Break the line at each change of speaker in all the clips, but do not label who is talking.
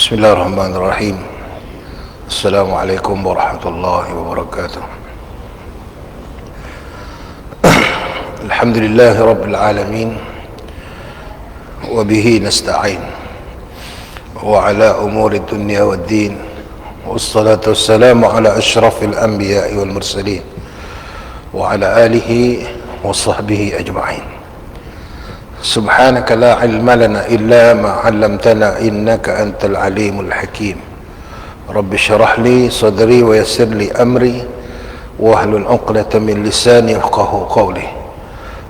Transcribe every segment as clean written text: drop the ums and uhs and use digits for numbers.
Bismillahirrahmanirrahim. Assalamualaikum warahmatullahi wabarakatuh. Alhamdulillahi rabbil alamin, wa bihi nasta'in, wa ala umuri dunya waddin, wassalatu wassalamu ala ashrafil anbiya'i wal mursalin, wa ala alihi wa sahbihi ajma'in. Subhanaka la ilma lana illa ma 'allamtana innaka antal alimul hakim. Rabbi shrah li sadri wa yassir li amri wahlul 'uqdatam min lisani yafqahu qawli.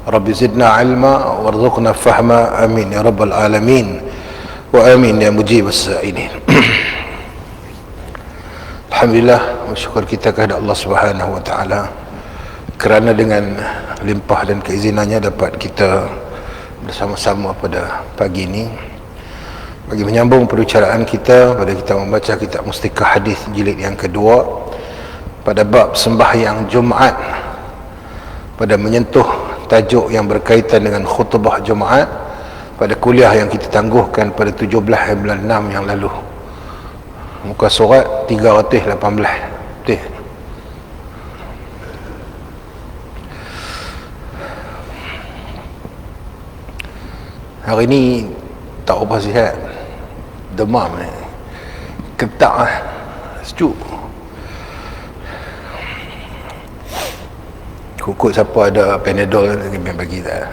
Rabbi zidna 'ilma warzuqna fahma, amin ya rabbal alamin wa amin ya mujibas sa'ilin. Alhamdulillah, bersyukur kita kepada Allah Subhanahu wa taala kerana dengan limpah dan keizinannya dapat kita bersama-sama pada pagi ini bagi menyambung perbicaraan kita pada kita membaca kitab Mustikah Hadis jilid yang kedua pada bab sembahyang Jumaat, pada menyentuh tajuk yang berkaitan dengan khutbah Jumaat pada kuliah yang kita tangguhkan pada 17 bulan 6 yang lalu, muka surat 318. Betul? Hari ni tak apa sihat, demam ni, ketak lah, sejuk. Kukut siapa ada Panadol bagi tak.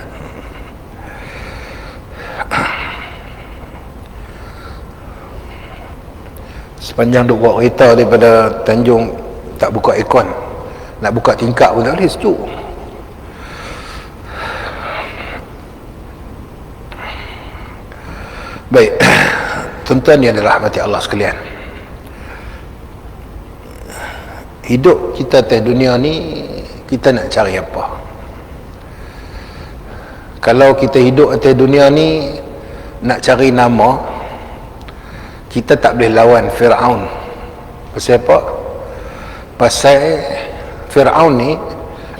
Sepanjang duk bawa kereta daripada Tanjung tak buka aircon, nak buka tingkap pun tak boleh, sejuk. Baik, tuan-tuan yang dirahmati Allah sekalian, hidup kita atas dunia ni kita nak cari apa? Kalau kita hidup atas dunia ni nak cari nama, kita tak boleh lawan Fir'aun. Pasal apa? Pasal Fir'aun ni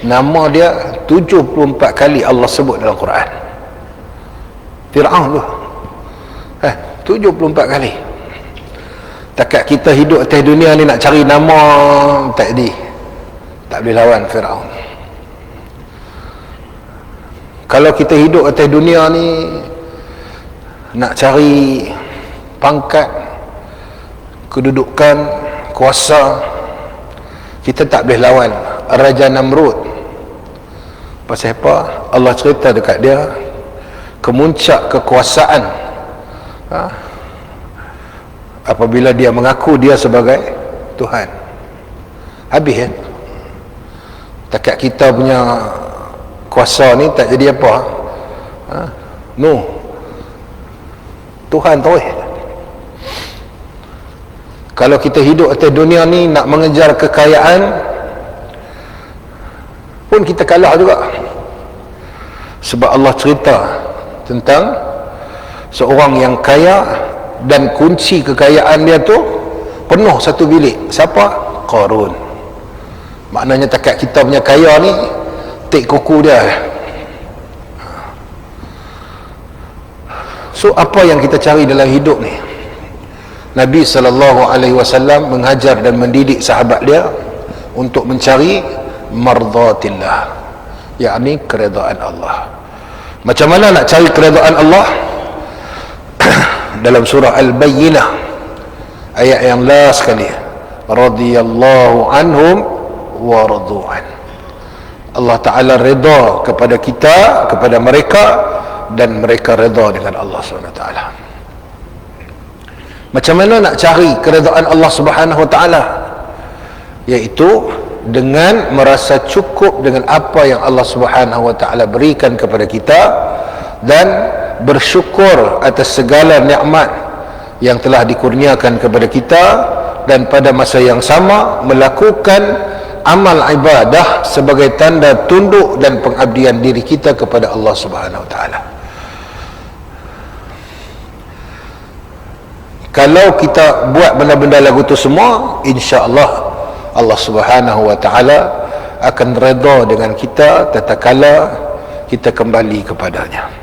nama dia 74 kali Allah sebut dalam Quran. Fir'aun tu 74 kali. Takat kita hidup atas dunia ni nak cari nama, tak boleh lawan Fir'aun. Kalau kita hidup atas dunia ni nak cari pangkat, kedudukan, kuasa, kita tak boleh lawan Raja Namrud. Pasal apa? Allah cerita dekat dia kemuncak kekuasaan apabila dia mengaku dia sebagai Tuhan. Habis kan? Takat kita punya kuasa ni tak jadi apa. No, Tuhan tahu. Kalau kita hidup atas dunia ni nak mengejar kekayaan pun kita kalah juga. Sebab Allah cerita tentang seorang yang kaya dan kunci kekayaan dia tu penuh satu bilik. Siapa? Qarun. Maknanya takat kita punya kaya ni tik kuku dia. So apa yang kita cari dalam hidup ni? Nabi SAW mengajar dan mendidik sahabat dia untuk mencari mardatillah, yakni keredaan Allah. Macam mana nak cari keredaan Allah? Dalam surah Al-Bayyinah ayat yang last sekali, radhiyallahu anhum wa radu'an. Allah Ta'ala redha kepada kita, kepada mereka, dan mereka redha dengan Allah SWT. Macam mana nak cari keredaan Allah Subhanahu Wa Ta'ala? Iaitu dengan merasa cukup dengan apa yang Allah Subhanahu Wa Ta'ala berikan kepada kita dan bersyukur atas segala nikmat yang telah dikurniakan kepada kita, dan pada masa yang sama melakukan amal ibadah sebagai tanda tunduk dan pengabdian diri kita kepada Allah Subhanahu Wa Ta'ala. Kalau kita buat benda-benda lagu tu semua, insya-Allah Allah Subhanahu Wa Ta'ala akan redha dengan kita tatkala kita kembali kepadanya.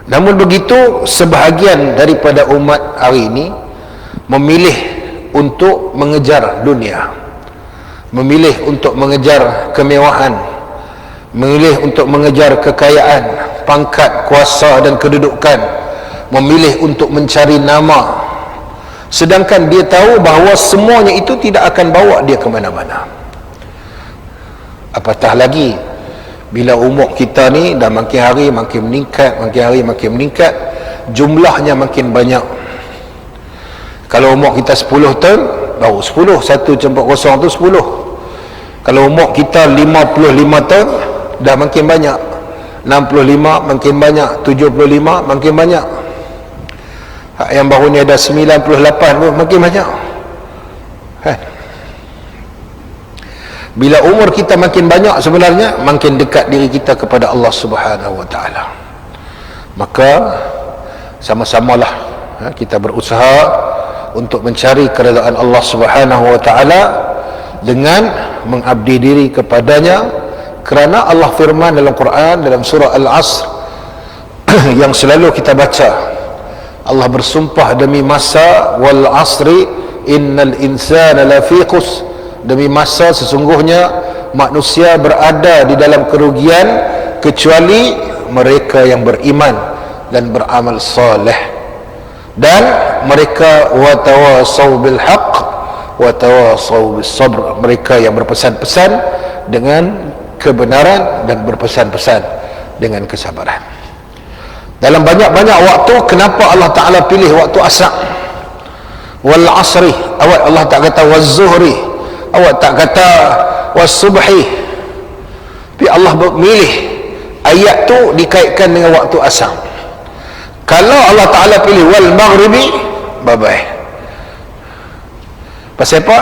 Namun begitu, sebahagian daripada umat hari ini memilih untuk mengejar dunia, memilih untuk mengejar kemewahan, memilih untuk mengejar kekayaan, pangkat, kuasa dan kedudukan, memilih untuk mencari nama, sedangkan dia tahu bahawa semuanya itu tidak akan bawa dia ke mana-mana. Apatah lagi bila umur kita ni dah makin hari makin meningkat, makin hari makin meningkat, jumlahnya makin banyak. Kalau umur kita 10 tahun, baru 10, 1/0 tu 10. Kalau umur kita 55 tahun, dah makin banyak. 65 makin banyak, 75 makin banyak. Yang baru ni ada 98 pun makin banyak. Bila umur kita makin banyak, sebenarnya makin dekat diri kita kepada Allah Subhanahu wa taala. Maka sama-samalah kita berusaha untuk mencari keredaan Allah Subhanahu wa taala dengan mengabdi diri kepadanya, kerana Allah firman dalam Quran dalam surah Al-Asr yang selalu kita baca, Allah bersumpah demi masa, wal asri innal insana lafi khusr, demi masa sesungguhnya manusia berada di dalam kerugian kecuali mereka yang beriman dan beramal saleh, dan mereka watawasaw bil haqq watawasaw bis sabr, mereka yang berpesan-pesan dengan kebenaran dan berpesan-pesan dengan kesabaran. Dalam banyak-banyak waktu, kenapa Allah Ta'ala pilih waktu asar? Wal asri, awak Allah tak kata waz zuhri, awak tak kata was subhi, tapi Allah memilih ayat tu dikaitkan dengan waktu asar. Kalau Allah Ta'ala pilih wal maghribi, bye-bye. Pasal apa?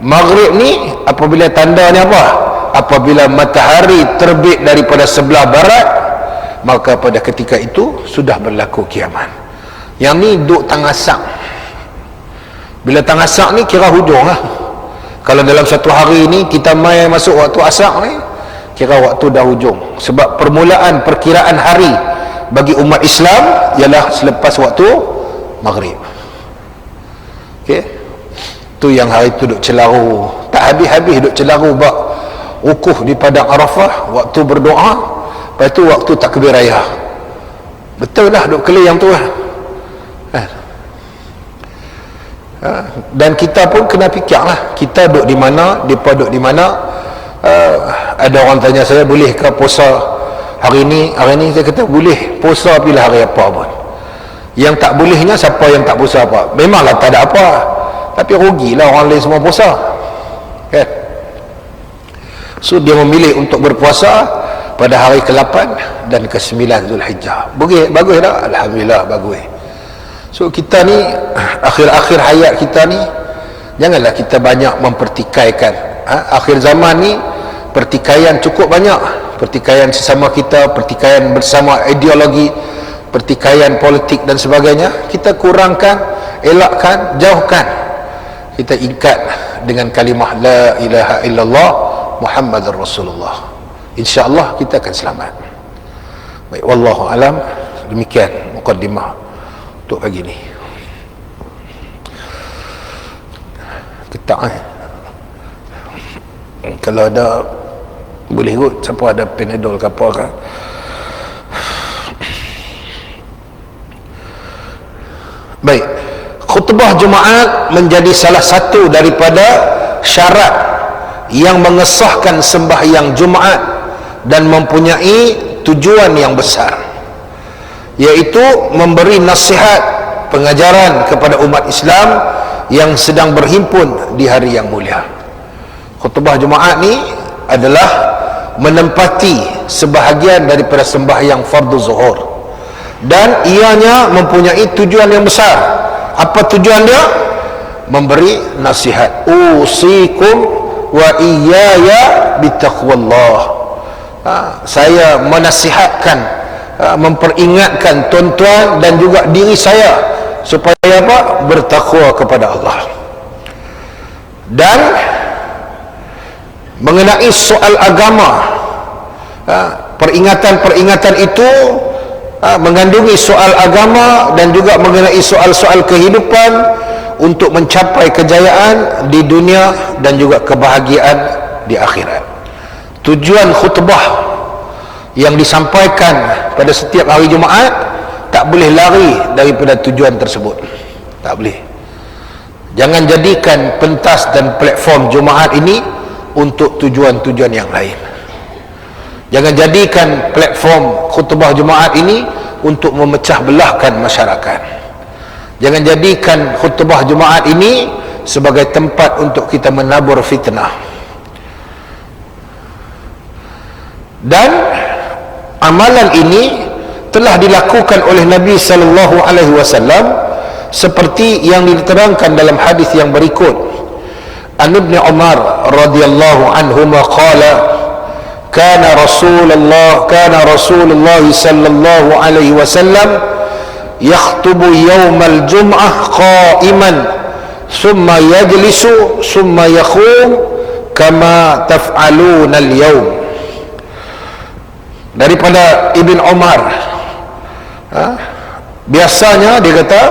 Maghrib ni apabila tandanya apa? Apabila matahari terbit daripada sebelah barat, maka pada ketika itu sudah berlaku kiamat. Yang ni duk tangasak. Bila tangasak ni kira hujung lah. Kalau dalam satu hari ni kita mai masuk waktu asar ni, kira waktu dah hujung. Sebab permulaan perkiraan hari bagi umat Islam ialah selepas waktu maghrib. Okey, tu yang hari tu duk celaru, tak habis-habis duk celaru bab wukuf di padang Arafah, waktu berdoa, lepas tu waktu takbir raya. Betul lah duk kelih yang tu lah. Dan kita pun kena fikir lah, kita duk di mana, mereka duk di mana. Ada orang tanya saya, boleh ke puasa hari ni? Hari ni saya kata boleh puasa bila hari apa pun. Yang tak bolehnya siapa yang tak puasa apa? Memanglah tak ada apa, tapi rugilah orang lain semua puasa, kan? So dia memilih untuk berpuasa pada hari ke-8 dan ke-9 Zulhijjah. Bagus tak? Alhamdulillah, bagus. So kita ni akhir-akhir hayat kita ni, janganlah kita banyak mempertikaikan. Akhir zaman ni pertikaian cukup banyak, pertikaian sesama kita, pertikaian bersama ideologi, pertikaian politik dan sebagainya. Kita kurangkan, elakkan, jauhkan. Kita ikat dengan kalimah la ilaha illallah Muhammadur Rasulullah. InsyaAllah kita akan selamat. Baik, wallahu alam. Demikian mukaddimah untuk pagi ni. Ketak kalau ada boleh kot, siapa ada Panadol ke apa kan? Baik, khutbah Jumaat menjadi salah satu daripada syarat yang mengesahkan sembahyang Jumaat dan mempunyai tujuan yang besar, iaitu memberi nasihat, pengajaran kepada umat Islam yang sedang berhimpun di hari yang mulia. Khutbah Jumaat ni adalah menempati sebahagian daripada sembahyang fardu zuhur, dan ianya mempunyai tujuan yang besar. Apa tujuan dia? Memberi nasihat. Usikum wa iyaya bitaqwallah. Saya menasihatkan, memperingatkan tuan-tuan dan juga diri saya supaya apa? Bertakwa kepada Allah. Dan mengenai soal agama, peringatan-peringatan itu mengandungi soal agama dan juga mengenai soal-soal kehidupan untuk mencapai kejayaan di dunia dan juga kebahagiaan di akhirat. Tujuan khutbah yang disampaikan pada setiap hari Jumaat tak boleh lari daripada tujuan tersebut. Tak boleh. Jangan jadikan pentas dan platform Jumaat ini untuk tujuan-tujuan yang lain. Jangan jadikan platform khutbah Jumaat ini untuk memecah belahkan masyarakat. Jangan jadikan khutbah Jumaat ini sebagai tempat untuk kita menabur fitnah. Dan amalan ini telah dilakukan oleh Nabi sallallahu alaihi wasallam seperti yang diterangkan dalam hadis yang berikut. An Ibn Umar radhiyallahu anhuma qala kana Rasulullah sallallahu alaihi wasallam yakhtubu yawmal jum'ah qa'iman thumma yajlisu thumma yakhum kama taf'aluna al-yawm. Daripada Ibn Umar, biasanya dia kata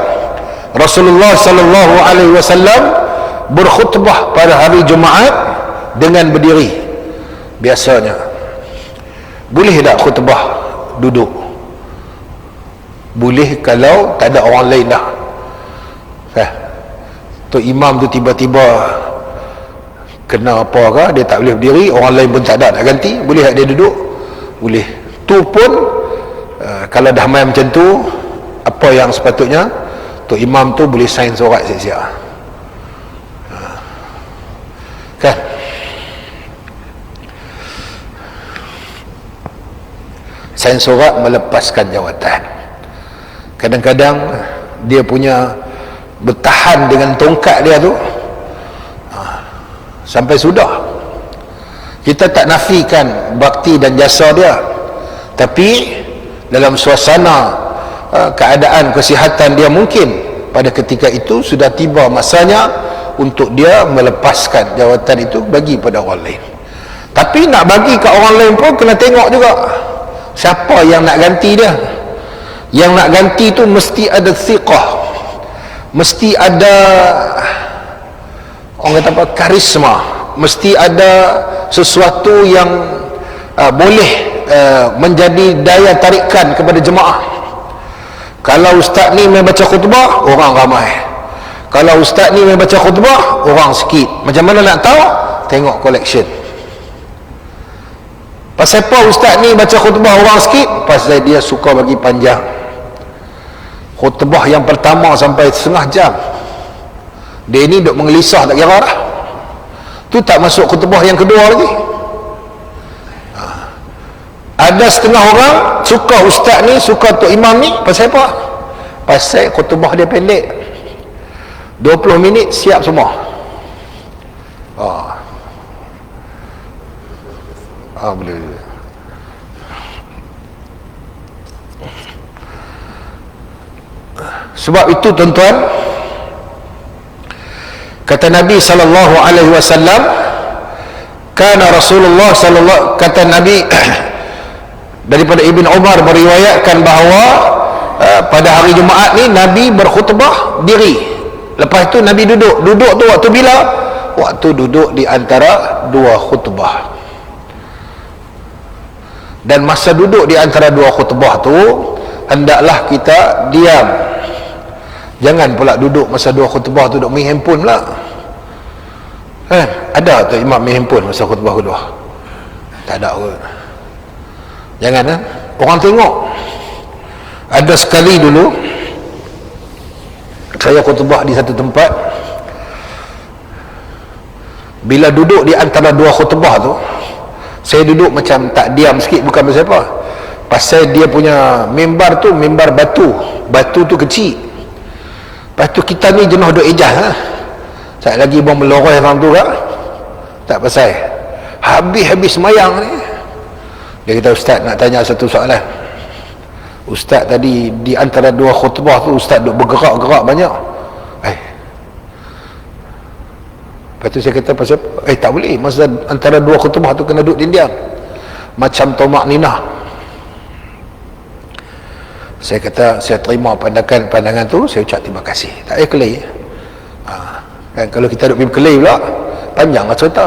Rasulullah sallallahu alaihi wasallam berkhutbah pada hari Jumaat dengan berdiri. Biasanya. Boleh tak khutbah duduk? Boleh kalau tak ada orang lain dah. Tu imam tu tiba-tiba kena apa ke, dia tak boleh berdiri, orang lain pun tak ada nak ganti, boleh tak dia duduk? Boleh. Tu pun kalau dah main macam tu, apa yang sepatutnya tu imam tu boleh sign surat siap-siap. Kan? Sign surat melepaskan jawatan. Kadang-kadang dia punya bertahan dengan tongkat dia tu sampai sudah. Kita tak nafikan bakti dan jasa dia, tapi dalam suasana keadaan kesihatan dia, mungkin pada ketika itu sudah tiba masanya untuk dia melepaskan jawatan itu bagi pada orang lain. Tapi nak bagi ke orang lain pun kena tengok juga siapa yang nak ganti dia. Yang nak ganti tu mesti ada thiqah, mesti ada orang kata apa, karisma, mesti ada sesuatu yang boleh menjadi daya tarikan kepada jemaah. Kalau ustaz ni main baca khutbah, orang ramai. Kalau ustaz ni main baca khutbah, orang sikit. Macam mana nak tahu? Tengok collection. Pasal apa ustaz ni baca khutbah orang sikit? Pasal dia suka bagi panjang. Khutbah yang pertama sampai setengah jam, dia ni duk mengelisah tak kira dah. Tu tak masuk khutbah yang kedua lagi. Ada setengah orang suka ustaz ni, suka tok imam ni, pasal apa? Pasal khutbah dia pendek, 20 minit siap semua. Boleh. Sebab itu tuan-tuan, kata Nabi sallallahu alaihi wasallam, kana Rasulullah sallallahu, kata Nabi daripada Ibn Umar meriwayatkan bahawa pada hari Jumaat ni Nabi berkhutbah diri. Lepas tu Nabi duduk. Duduk tu waktu bila? Waktu duduk di antara dua khutbah. Dan masa duduk di antara dua khutbah tu, hendaklah kita diam. Jangan pula duduk masa dua khutbah tu duduk main handphone pula. Ada tu imam main handphone masa khutbah kedua? Tak ada kot. Jangan orang tengok. Ada sekali dulu saya khutbah di satu tempat, bila duduk di antara dua khutbah tu, saya duduk macam tak diam sikit, bukan pasal apa, pasal dia punya mimbar tu mimbar batu tu kecil. Lepas tu kita ni jenuh duk ijaz sekali lagi bang meloroi orang tu kak, tak pasal habis semayang ni. Dia kata, ustaz nak tanya satu soalan. Ustaz tadi di antara dua khutbah tu ustaz duk bergerak-gerak banyak. Lepas tu saya kata, pasal tak boleh, masa antara dua khutbah tu kena duduk diam, macam tomak ninah. Saya kata saya terima pandangan tu, saya ucap terima kasih. Tak payah kelai. Kan kalau kita duduk pergi kelai pula, panjanglah cerita.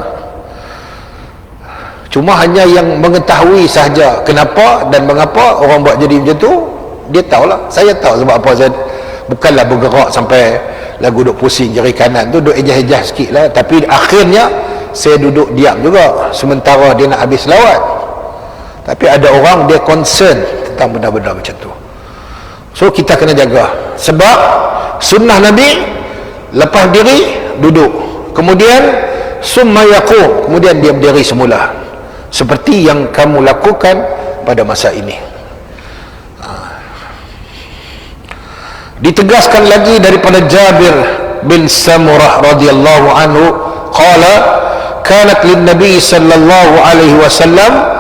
Cuma hanya yang mengetahui sahaja kenapa dan mengapa orang buat jadi macam tu, dia tahulah. Saya tahu sebab apa. Saya bukanlah bergerak sampai lagu duduk pusing jari kanan tu, duduk ejah-ejah sikit lah. Tapi akhirnya saya duduk diam juga sementara dia nak habis selawat. Tapi ada orang dia concern tentang benda-benda macam tu. So kita kena jaga. Sebab sunnah Nabi, lepas diri duduk, kemudian summa yaqum, kemudian dia berdiri semula, seperti yang kamu lakukan pada masa ini. Ditegaskan lagi daripada Jabir bin Samurah radhiyallahu anhu qala kanat lin nabi sallallahu alaihi wasallam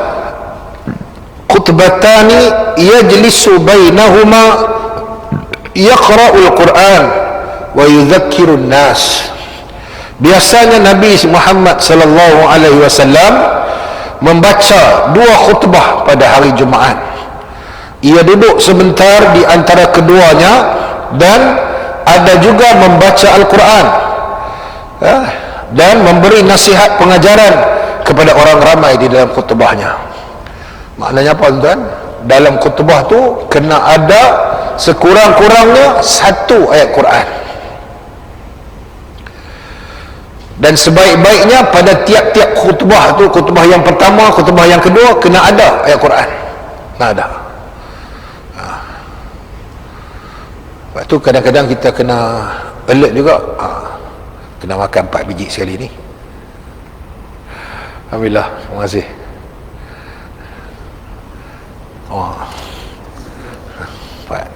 khutbatani yajlisu bainahuma yaqra'ul Quran wa yudzakkirun nas. Biasanya Nabi Muhammad sallallahu alaihi wasallam membaca dua khutbah pada hari Jumaat. Ia duduk sebentar di antara keduanya dan ada juga membaca Al-Quran, dan memberi nasihat pengajaran kepada orang ramai di dalam khutbahnya. Maknanya apa tuan? Dalam khutbah tu kena ada sekurang-kurangnya satu ayat Quran, dan sebaik-baiknya pada tiap-tiap khutbah tu, khutbah yang pertama, khutbah yang kedua, kena ada ayat Quran. Nah, ada. Sebab tu kadang-kadang kita kena alert juga. Kena makan 4 biji sekali ni. Alhamdulillah, terima kasih. Oh. 4.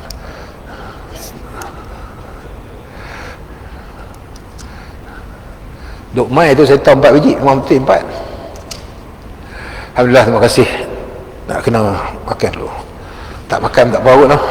Duk mai tu saya tahu 4 biji, memang betul 4. Alhamdulillah, terima kasih. Nak kena makan dulu. Tak makan tak bau lah.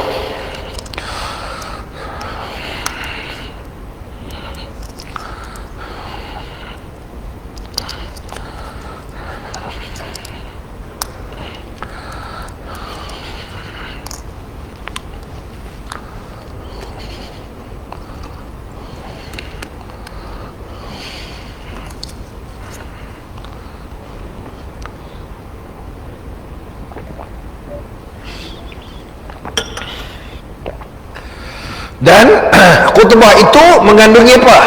Dan khutbah itu mengandungi apa?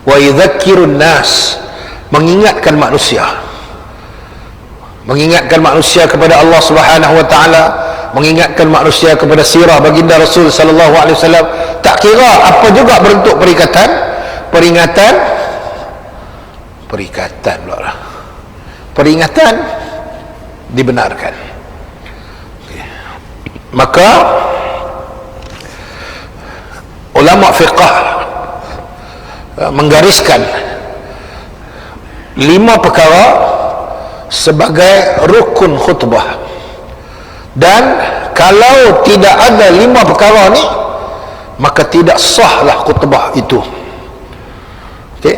Wa yudzakkirun nas, mengingatkan manusia. Mengingatkan manusia kepada Allah Subhanahu wa taala, mengingatkan manusia kepada sirah baginda Rasul sallallahu alaihi wasallam. Tak kira apa juga bentuk peringatan pula lah. Peringatan dibenarkan. Maka ulama fiqh menggariskan 5 perkara sebagai rukun khutbah, dan kalau tidak ada 5 perkara ni maka tidak sahlah khutbah itu. Okey,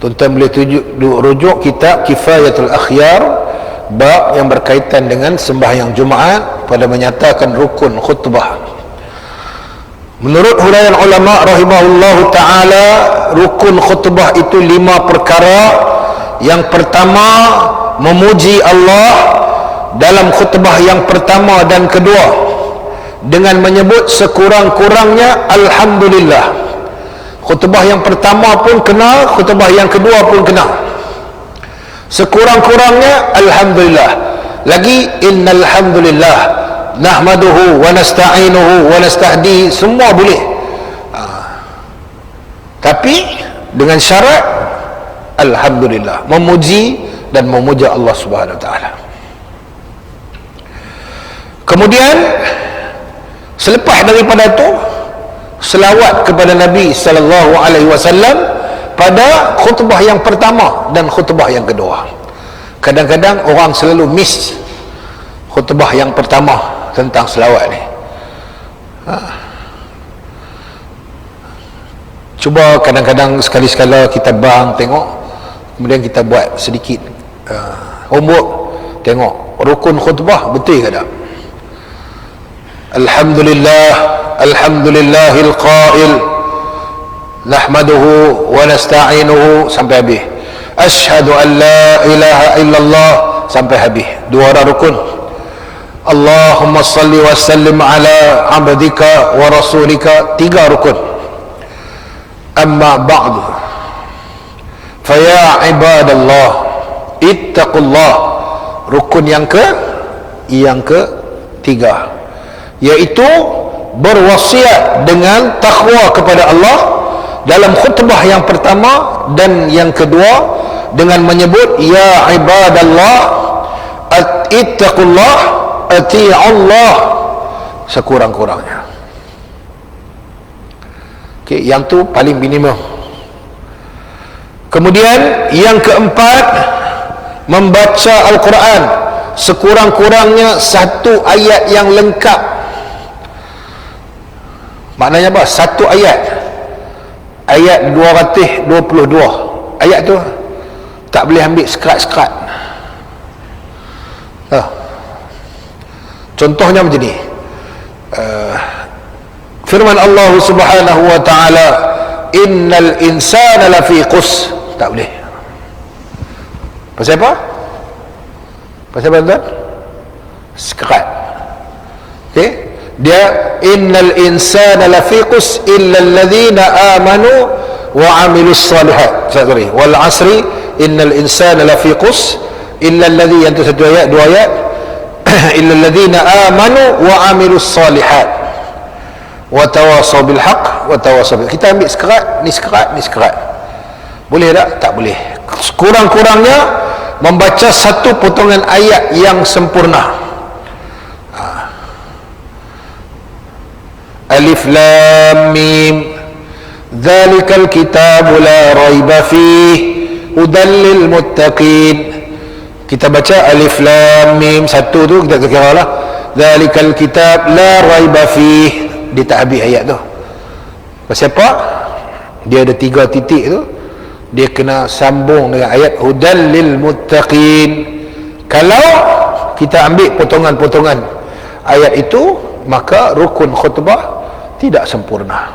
tuan-tuan boleh rujuk kitab Kifayatul Akhyar, bab yang berkaitan dengan sembahyang Jumaat pada menyatakan rukun khutbah. Menurut huraian ulama rahimahullahu taala, rukun khutbah itu 5 perkara. Yang pertama, memuji Allah dalam khutbah yang pertama dan kedua dengan menyebut sekurang-kurangnya alhamdulillah. Khutbah yang pertama pun kena, khutbah yang kedua pun kena. Sekurang-kurangnya alhamdulillah. Lagi innal hamdulillah nahmaduhu wa nasta'inuhu wa nastahdi, semua boleh. Tapi dengan syarat alhamdulillah, memuji dan memuja Allah Subhanahu wa taala. Kemudian selepas daripada itu, selawat kepada Nabi sallallahu alaihi wasallam pada khutbah yang pertama dan khutbah yang kedua. Kadang-kadang orang selalu miss khutbah yang pertama tentang selawat ni. Cuba kadang-kadang sekali-sekala kita bang tengok, kemudian kita buat sedikit homework, tengok rukun khutbah betul ke tak. Alhamdulillah, alhamdulillahil qail nahmaduhu wa nasta'inuhu sampai habis. Asyhadu an la ilaha illallah sampai habis. Dua orang rukun. Allahumma salli wa sallim ala abdika wa rasulika, tiga rukun. Amma ba'du, faya ibadallah ittaqullah, rukun yang ketiga, yaitu berwasiat dengan takwa kepada Allah dalam khutbah yang pertama dan yang kedua dengan menyebut ya ibadallah ittaqullah ati'allah sekurang-kurangnya. Okay, yang tu paling minimum. Kemudian yang keempat, membaca Al-Quran sekurang-kurangnya satu ayat yang lengkap. Maknanya apa? Satu ayat, ayat 222 ayat tu tak boleh ambil sekerat-sekerat. Contohnya macam ni, firman Allah subhanahu wa ta'ala, innal insana lafi qus, tak boleh. Pasal apa? Pasal apa tuan? Sekerat. Okay? Dia innal insana lafi qus illa alladhina amanu wa amilus salihat. Sorry, wal asri innal insana lafi qus illa alladhi, yang tu satu ayat, dua ayat, illa alladhina amanu wa amilus salihat wa tawasaw bil haqq wa tawasaw bil. Kita ambil sekerat, ni sekerat, ni sekerat. Boleh tak? Tak boleh. Kurang-kurangnya membaca satu potongan ayat yang sempurna. Alif lam mim dzalikal kitabu la raiba fihi hudan lil muttaqin. Kita baca alif lam mim, satu tu kita kira-kiralah dzalikal kitab la raiba fihi. Dia tak habis ayat tu. Pasal apa? Dia ada 3 titik tu, dia kena sambung dengan ayat hudan lil muttaqin. Kalau kita ambil potongan-potongan ayat itu, maka rukun khutbah tidak sempurna.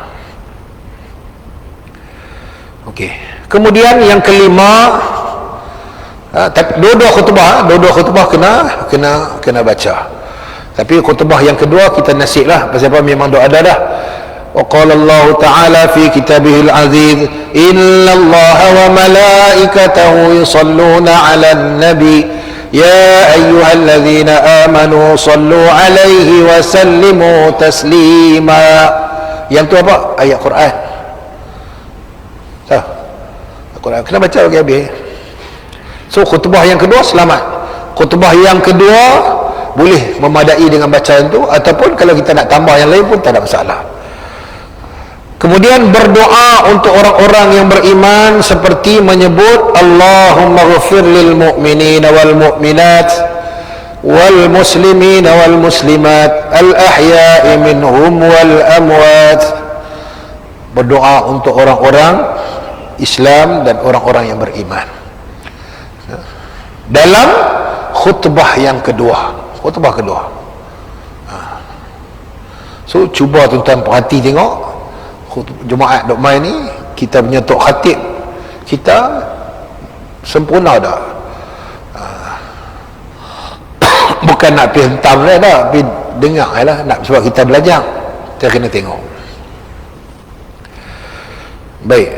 Okey. Kemudian yang kelima, dua-dua khutbah kena baca. Tapi khutbah yang kedua kita nasiblah, pasal apa, memang doa dah. Wa qala Allah Ta'ala fi kitabihil aziz, inna Allah wa malaikatahu yusalluna 'alan nabi ya ayyuhalladzina amanu sallu 'alaihi wa sallimu taslima. Yang tu apa? Ayat Quran. Al-Quran kena baca lagi habis. So khutbah yang kedua selamat. Khutbah yang kedua boleh memadai dengan bacaan tu, ataupun kalau kita nak tambah yang lain pun tak ada masalah. Kemudian berdoa untuk orang-orang yang beriman seperti menyebut Allahumma ghafir lil mu'minina wal mu'minat wal muslimina wal muslimat al ahya'i minhum wal amwat. Berdoa untuk orang-orang Islam dan orang-orang yang beriman dalam khutbah yang kedua. So cuba tuan-tuan perhati tengok Jumaat dok mai ni, kita punya tok khatib kita sempurna dah. Bukan nak pergi hentam dah, tapi dengar lah, nak, sebab kita belajar, kita kena tengok. Baik,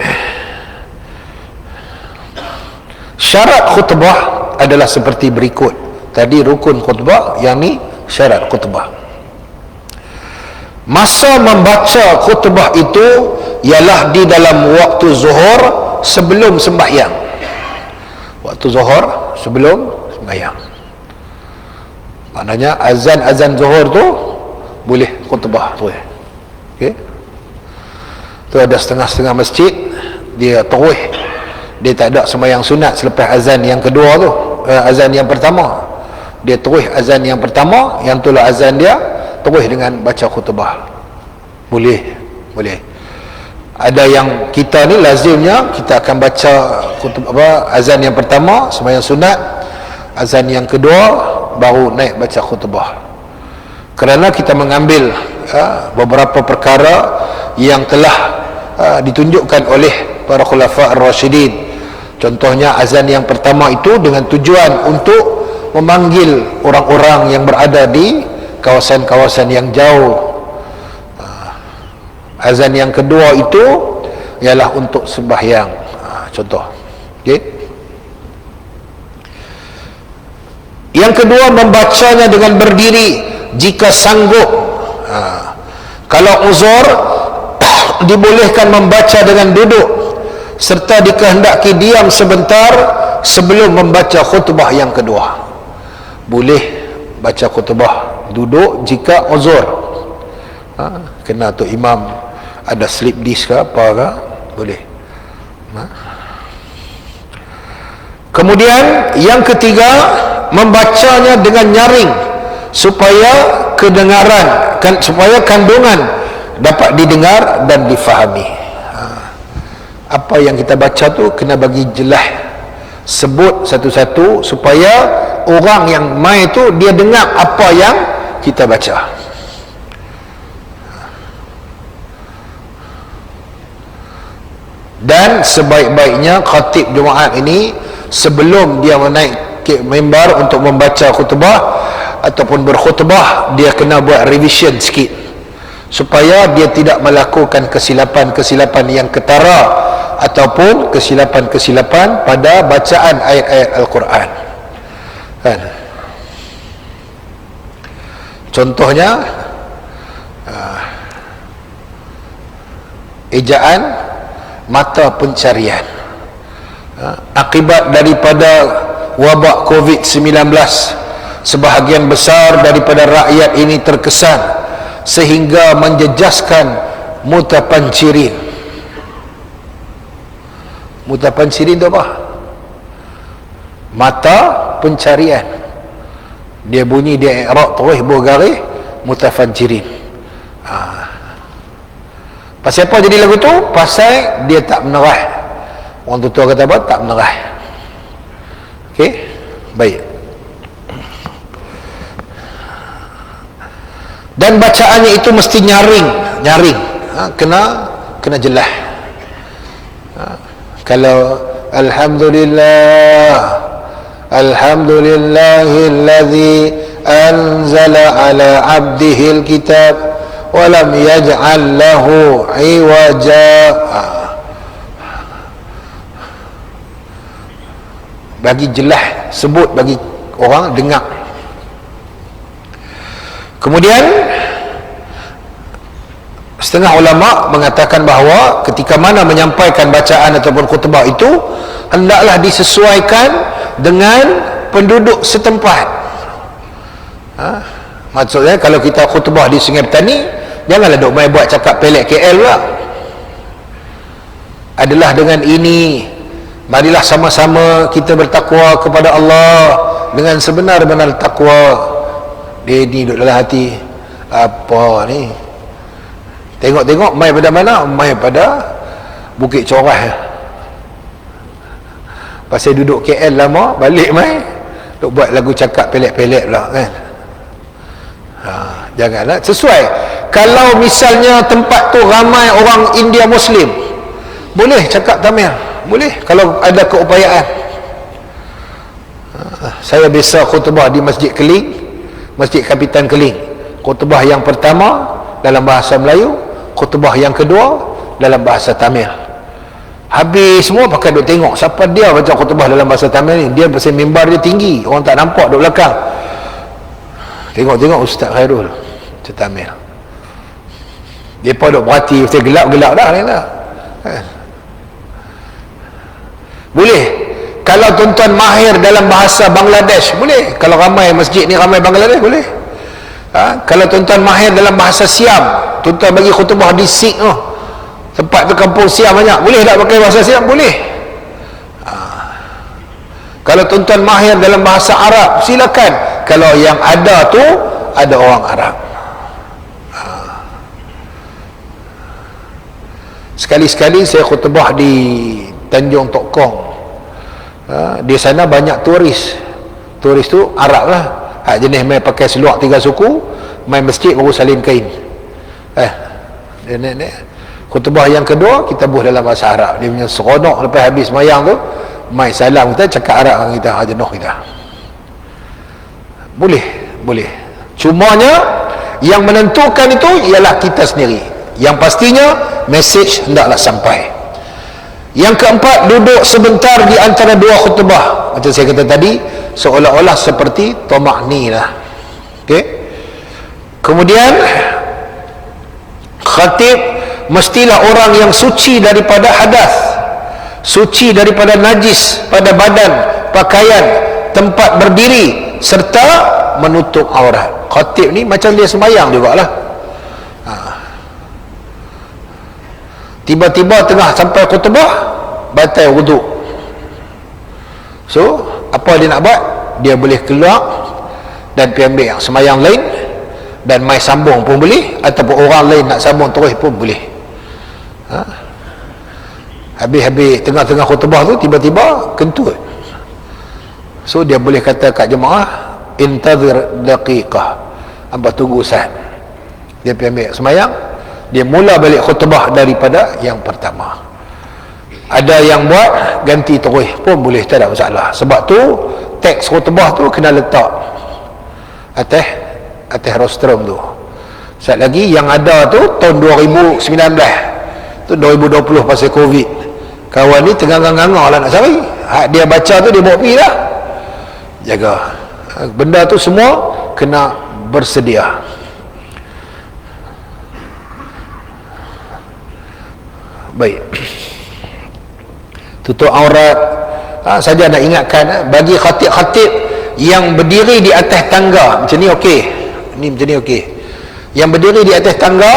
syarat khutbah adalah seperti berikut. Tadi rukun khutbah, yang ni syarat khutbah. Masa membaca khutbah itu ialah di dalam waktu zuhur sebelum sembahyang. Waktu zuhur sebelum sembahyang. Maknanya azan zuhur tu boleh khutbah tu. Okey. Tu ada setengah-setengah masjid dia tarawih. Dia tak ada sembahyang sunat selepas azan yang kedua tu, azan yang pertama. Dia tarawih azan yang pertama, yang itulah azan dia, tarawih dengan baca khutbah. Boleh. Ada yang kita ni lazimnya kita akan baca azan yang pertama sembahyang sunat, azan yang kedua baru naik baca khutbah. Kerana kita mengambil beberapa perkara yang telah ditunjukkan oleh para khulafa ar-rasyidin. Contohnya azan yang pertama itu dengan tujuan untuk memanggil orang-orang yang berada di kawasan-kawasan yang jauh. Azan yang kedua itu ialah untuk sembahyang. Contoh. Okay. Yang kedua, membacanya dengan berdiri jika sanggup. Kalau uzur, dibolehkan membaca dengan duduk serta dikehendaki diam sebentar sebelum membaca khutbah yang kedua. Boleh baca khutbah duduk jika uzur. Kena tu imam ada slip disk ke apa ke, boleh. Kemudian yang ketiga, membacanya dengan nyaring supaya kedengaran supaya kandungan dapat didengar dan difahami. Apa yang kita baca tu kena bagi jelas, sebut satu-satu supaya orang yang mai tu dia dengar apa yang kita baca. Dan sebaik-baiknya khatib Jumaat ini sebelum dia menaik ke mimbar untuk membaca khutbah ataupun berkhutbah, dia kena buat revision sikit supaya dia tidak melakukan kesilapan-kesilapan yang ketara ataupun kesilapan-kesilapan pada bacaan ayat-ayat Al-Quran. Kan? Contohnya ejaan mata pencarian. Akibat daripada wabak COVID-19, sebahagian besar daripada rakyat ini terkesan sehingga menjejaskan mutapansirin. Mutapansirin itu apa? Mata pencarian. Dia bunyi, dia i'rab terus bergaris mutafansirin. Pasal apa jadi lagu tu? Pasal dia tak menerah. Orang tua kata apa? Tak menerah. Okey? Baik. Dan bacaannya itu mesti nyaring. Kena jelas. Kalau alhamdulillahilladzi anzala ala abdihil kitab walam yaj'al lahu iwaja. Bagi jelas, sebut bagi orang dengar. Kemudian setengah ulama mengatakan bahawa ketika mana menyampaikan bacaan ataupun khutbah itu hendaklah disesuaikan dengan penduduk setempat. Maksudnya kalau kita khutbah di Sungai Petani, janganlah duk main buat cakap pelek KL pula. Adalah dengan ini, marilah sama-sama kita bertakwa kepada Allah dengan sebenar-benar takwa. Dia ni duduk dalam hati, apa ni? Tengok-tengok mai pada mana? Mai pada Bukit Corah. Pasal duduk KL lama, balik mai duk buat lagu cakap pelek-pelek pula kan. Janganlah, sesuai. Kalau misalnya tempat tu ramai orang India Muslim, boleh cakap Tamil, boleh kalau ada keupayaan. Saya biasa khutbah di Masjid Keling, Masjid Kapitan Keling. Khutbah yang pertama dalam bahasa Melayu, khutbah yang kedua dalam bahasa Tamil. Habis semua pakai duk tengok siapa dia baca khutbah dalam bahasa Tamil ni. Dia pasal mimbar dia tinggi, orang tak nampak duk belakang. Tengok-tengok Ustaz Khairul macam Tamil. Depa duk berhati, mesti gelap-gelap dah ni dah. Boleh. Kalau tuan-tuan mahir dalam bahasa Bangladesh, boleh. Kalau ramai masjid ni ramai Bangladesh, boleh. Kalau tuan-tuan mahir dalam bahasa Siam, tuan-tuan bagi khutbah di Sik tu, tempat tu kampung Siam banyak, boleh tak pakai bahasa Siam? Boleh. Kalau tuan-tuan mahir dalam bahasa Arab, silakan. Kalau yang ada tu ada orang Arab. sekali-sekali saya khutbah di Tanjung Tok Kong. Di sana banyak turis. Turis tu Arab lah, jenis main pakai seluar 3 suku, main masjid baru salin kain. Khutbah yang kedua kita buat dalam bahasa Arab. Dia punya seronok lepas habis semayang tu, mai salam kita, cakap Arab dengan kita, jenuh kita. Boleh. Cumanya yang menentukan itu ialah kita sendiri. Yang pastinya message hendaklah sampai. Yang keempat, duduk sebentar di antara dua khutbah. Macam saya kata tadi, seolah-olah seperti tamakninah. Okey. Kemudian khatib mestilah orang yang suci daripada hadas, suci daripada najis pada badan, pakaian, tempat berdiri, serta menutup aurat. Khatib ni macam dia sembahyang jugalah. Tiba-tiba tengah sampai khutbah batal wuduk. So apa dia nak buat? Dia boleh keluar dan pergi ambil yang sembahyang lain, dan mai sambung pun boleh, ataupun orang lain nak sambung terus pun boleh. Habis-habis tengah-tengah khutbah tu tiba-tiba kentut. So dia boleh kata kat jemaah, intazir daqiqah, hamba tunggu saat. Dia pergi ambil sembahyang, dia mula balik khutbah daripada yang pertama. Ada yang buat ganti terus pun boleh, tak ada masalah. Sebab tu teks khutbah tu kena letak atas rostrum tu. Sat lagi yang ada tu tahun 2019 tu, 2020 pasal Covid, kawan ni tengah-tengah lah nak cari. Dia baca tu dia bawa pergi dah. Jaga benda tu semua kena bersedia. Baik, tutup aurat. Saja nak ingatkan, bagi khatib-khatib yang berdiri di atas tangga macam ni okey, macam ni okey. Yang berdiri di atas tangga,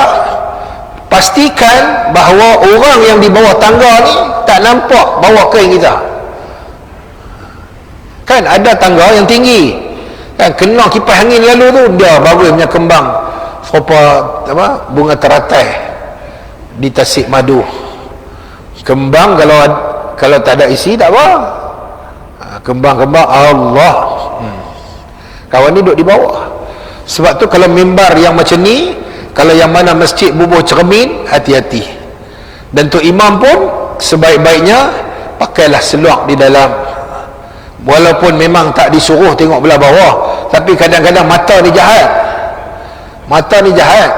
pastikan bahawa orang yang di bawah tangga ni tak nampak bawah kain kita. Kan ada tangga yang tinggi, kan kena kipas angin lalu tu, dia baru punya kembang bunga teratai di Tasik Madu. Kembang kalau tak ada isi tak apa. Kembang-kembang Allah. Kawan ni duduk di bawah. Sebab tu kalau mimbar yang macam ni, kalau yang mana masjid bubuh cermin, hati-hati. Dan tu imam pun sebaik-baiknya pakailah seluar di dalam. Walaupun memang tak disuruh tengok belah bawah, tapi kadang-kadang mata ni jahat.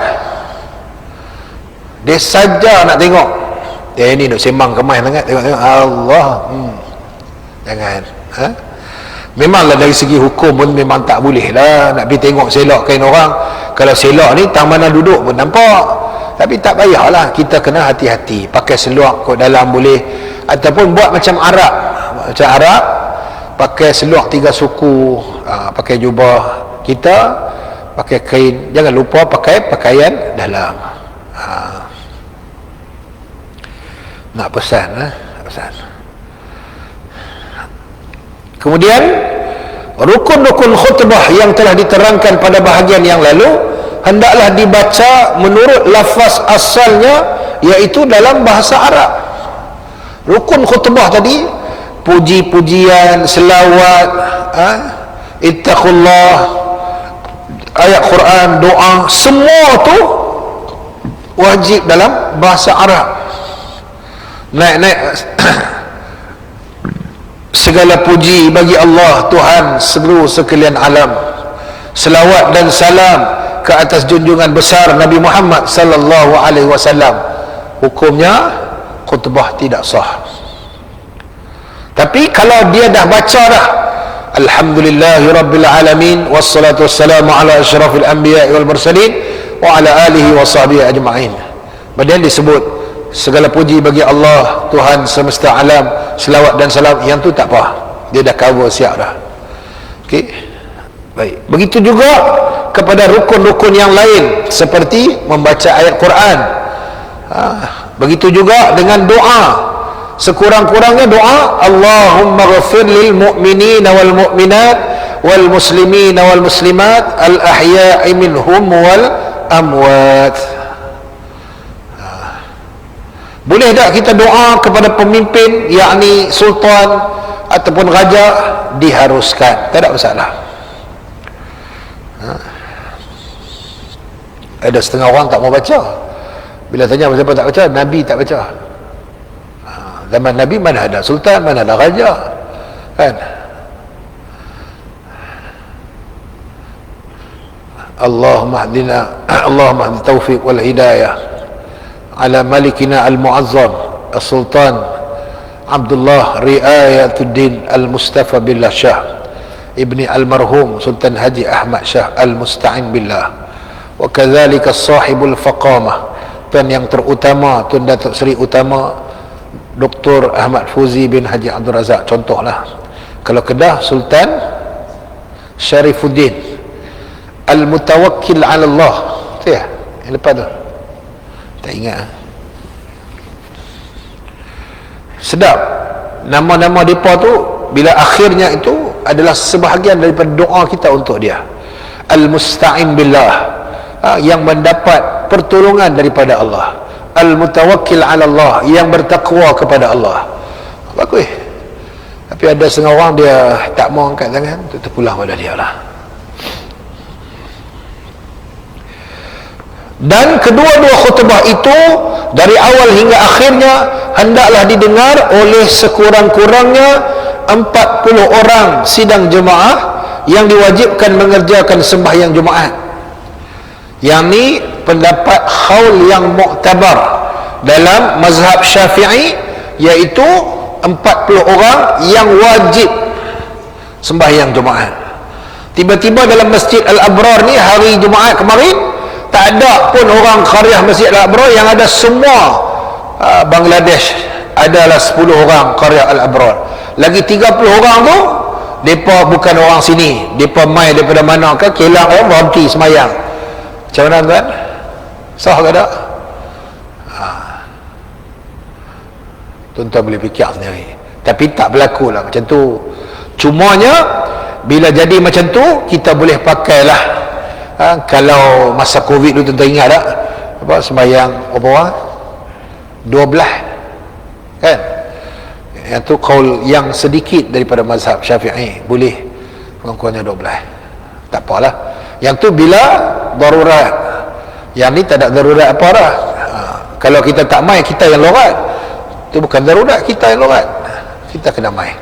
Dia saja nak tengok. Ni duk sembang kemas sangat, tengok Allah. Jangan. Memanglah dari segi hukum pun memang tak boleh lah nak pergi tengok selok kain orang. Kalau selok ni tang mana duduk pun nampak. Tapi tak payahlah, kita kena hati-hati. Pakai seluar kot dalam boleh, ataupun buat macam Arab. Pakai seluar 3 suku, pakai jubah kita, pakai kain. Jangan lupa pakai pakaian dalam. Nak pesan. Kemudian rukun-rukun khutbah yang telah diterangkan pada bahagian yang lalu hendaklah dibaca menurut lafaz asalnya, iaitu dalam bahasa Arab. Rukun khutbah tadi, puji-pujian, selawat, ittaqullah, ayat Quran, doa, semua tu wajib dalam bahasa Arab. Naik segala puji bagi Allah Tuhan seluruh sekalian alam. Selawat dan salam ke atas junjungan besar Nabi Muhammad sallallahu alaihi wasallam. Hukumnya khutbah tidak sah. Tapi kalau dia dah baca dah, alhamdulillahirabbil alamin wassalatu wassalamu ala asyrafil anbiya'i wal mursalin wa ala alihi wa sahbihi ajma'in. Kemudian disebut segala puji bagi Allah Tuhan semesta alam, selawat dan salam, yang tu tak apa, dia dah cover siap dah. Okey, baik. Begitu juga kepada rukun-rukun yang lain seperti membaca ayat Quran. Begitu juga dengan doa, sekurang-kurangnya doa Allahumma ghafir lil mu'minina wal mu'minat wal muslimina wal muslimat al ahya'i minhum wal amwat. Boleh tak kita doa kepada pemimpin, yakni sultan ataupun raja? Diharuskan, tak ada masalah. Ada setengah orang tak mau baca. Bila tanya siapa tak baca, Nabi tak baca. Zaman Nabi mana ada sultan, mana ada raja, kan? Allahumma hdina, Allahumma hdi taufiq wal hidayah ala malikina al-mu'azzam as-sultan Abdullah Riayatuddin al-Mustafa billah Shah ibni al-marhum Sultan Haji Ahmad Shah al-Musta'in billah, wa kadzalika sahibul faqamah, tuan yang terutama, Tuan Datuk Seri Utama Dr. Ahmad Fuzi bin Haji Abdul Razak, contohlah. Kalau Kedah, Sultan Syarifuddin Al-Mutawakkil 'ala Allah. Tu ya, yang lepas tu tak ingat. Sedap nama-nama depa tu, bila akhirnya itu adalah sebahagian daripada doa kita untuk dia. Al-Musta'in billah, yang mendapat pertolongan daripada Allah. Al-Mutawakkil 'ala Allah, yang bertakwa kepada Allah. Bagus. Tapi ada setengah orang dia tak mau angkat tangan, tu terpulang pada dia lah. Dan kedua-dua khutbah itu dari awal hingga akhirnya hendaklah didengar oleh sekurang-kurangnya 40 orang sidang jemaah yang diwajibkan mengerjakan sembahyang Jumaat. Yang ni pendapat khaul yang muktabar dalam mazhab Syafi'i, iaitu 40 orang yang wajib sembahyang Jumaat. Tiba-tiba dalam Masjid Al-Abrar ni hari Jumaat kemarin, tak ada pun orang qaryah Masjid Al-Abrar, yang ada semua Bangladesh adalah 10 orang qaryah Al-Abrar. Lagi 30 orang tu depa bukan orang sini, depa mai daripada mana ke Kelang, berhenti semayang. Macam mana tuan? Sah ke tak? Tuan-tuan boleh fikir sendiri. Tapi tak berlaku lah macam tu. Cumanya bila jadi macam tu, kita boleh pakailah. Kalau masa Covid dulu, tuan-tuan ingat tak? Apa sembahyang berapa orang? 12, kan? Yang tu qaul yang sedikit daripada mazhab Syafi'i, boleh kurang-kurangnya 12. Tak apalah. Yang tu bila darurat. Yang ni tak ada darurat apa dah. Kalau kita tak mai, kita yang lorat. Itu bukan darurat, kita yang lorat. Kita kena mai.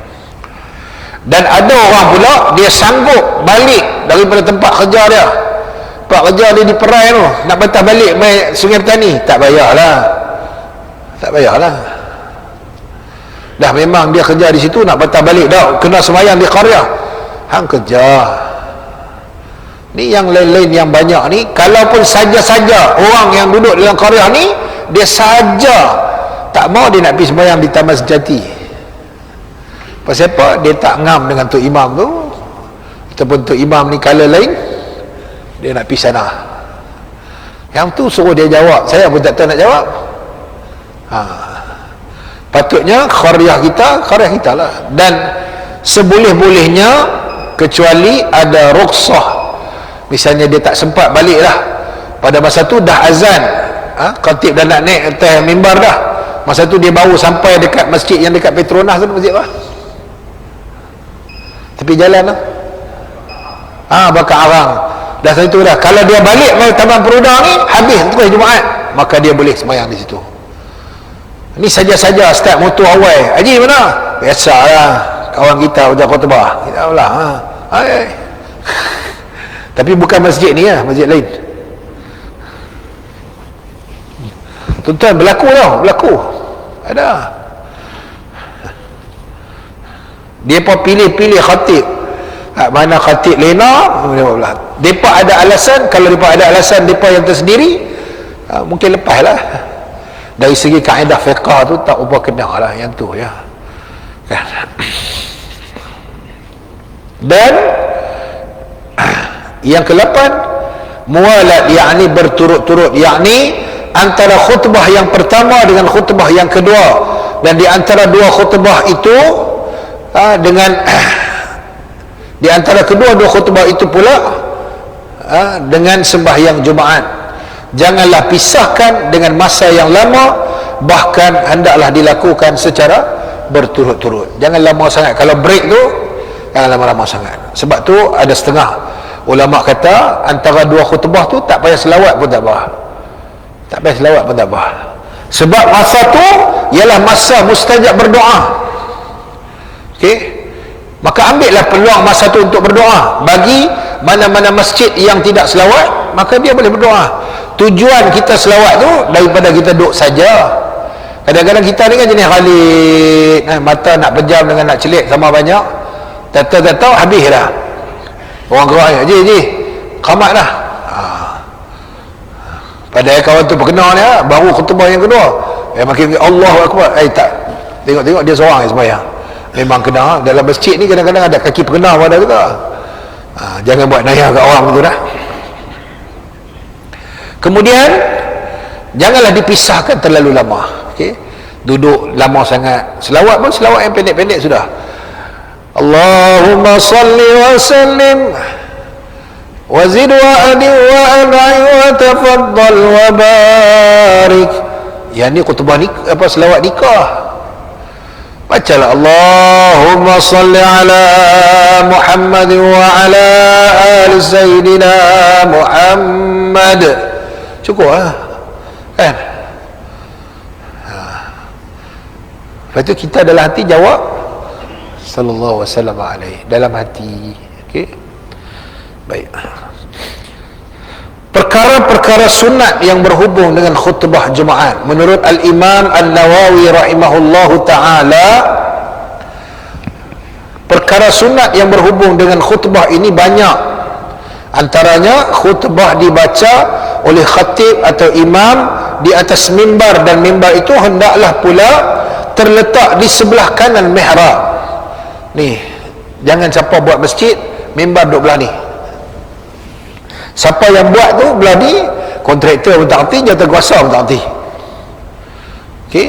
Dan ada orang pula dia sanggup balik daripada tempat kerja dia. Tempat kerja dia di Perai tu, nak patah balik mai Sungai Petani, tak payahlah. Tak payahlah. Dah memang dia kerja di situ, nak patah balik dah kena sembahyang di qaryah. Hang kerja. Ni yang lain-lain yang banyak ni, kalaupun saja-saja orang yang duduk dalam qaryah ni dia saja tak mau, dia nak pergi sembahyang di Taman Sejati. Pasal apa? Dia tak ngam dengan Tok Imam tu, ataupun Tok Imam ni kala lain, dia nak pergi sana. Yang tu suruh dia jawab, saya pun tak tahu nak jawab. Patutnya qaryah kita lah. Dan seboleh-bolehnya, kecuali ada rukhsah, misalnya dia tak sempat balik lah pada masa tu, dah azan, khatib dah nak naik atas mimbar dah, masa tu dia baru sampai dekat masjid yang dekat Petronas tu, masjid apa? Tepi jalan lah, bakar arang dah situ dah. Kalau dia balik mai Taman Peruda ni, habis terus Jumaat, maka dia boleh sembahyang di situ. Ni saja-saja start motor awal, Haji mana? Biasalah, kawan kita baca khutbah, kita lah. Tapi bukan masjid ni lah, masjid lain. Tuan-tuan, berlaku tau, berlaku. Ada. Dia pun pilih-pilih khatib. Mana khatib lena, mereka ada alasan. Kalau mereka ada alasan mereka yang tersendiri, mungkin lepas lah. Dari segi kaedah fiqah tu tak ubah kena lah yang tu ya. Dan yang ke-8, muwalat, yakni berturut-turut, yakni antara khutbah yang pertama dengan khutbah yang kedua, dan di antara dua khutbah itu dengan di antara kedua-dua khutbah itu pula dengan sembahyang Jumaat. Janganlah pisahkan dengan masa yang lama bahkan hendaklah dilakukan secara berturut-turut. Jangan lama sangat. Kalau break tu jangan lama-lama sangat. Sebab tu ada setengah ulama kata antara dua khutbah tu tak payah selawat pun tak apa. Tak payah selawat pun tak apa. Sebab masa tu ialah masa mustajab berdoa. Okey, maka ambillah peluang masa tu untuk berdoa. Bagi mana-mana masjid yang tidak selawat, maka dia boleh berdoa. Tujuan kita selawat tu daripada kita duduk saja. Kadang-kadang kita ni kan jenis khalid, mata nak pejam dengan nak celik sama banyak, tahu habis dah. Orang gerak je qamat dah. Padahal kawan tu berkenal dia baru khutbah yang kedua, makin Allahu Akbar, tak tengok dia seorang yang sembahyang. Memang kena dalam masjid ni kadang-kadang ada kaki pengenal pada kita. Jangan buat nayah kat orang begitu dah. Kemudian janganlah dipisahkan terlalu lama. Okey, duduk lama sangat. Selawat pun selawat yang pendek-pendek sudah. Allahumma salli wa sallim wa zid wa adi wa an'i wa tafaddal wa barik. Yang ni khutbah ni apa, selawat nikah. Bacalah Allahumma salli ala Muhammad wa ala ali Sayyidina Muhammad. Cukup kan? Lepas tu kita dalam hati jawab sallallahu wasallam alaihi, dalam hati. Okey, baik. Perkara-perkara sunat yang berhubung dengan khutbah Jumaat menurut Al-Imam An-Nawawi rahimahullahu ta'ala, perkara sunat yang berhubung dengan khutbah ini banyak. Antaranya khutbah dibaca oleh khatib atau imam di atas mimbar, dan mimbar itu hendaklah pula terletak di sebelah kanan mihrab. Ni, jangan siapa buat masjid mimbar duduk belah ni. Siapa yang buat tu belah ni, kontraktor pun tak erti, jawatankuasa pun tak erti. Okey,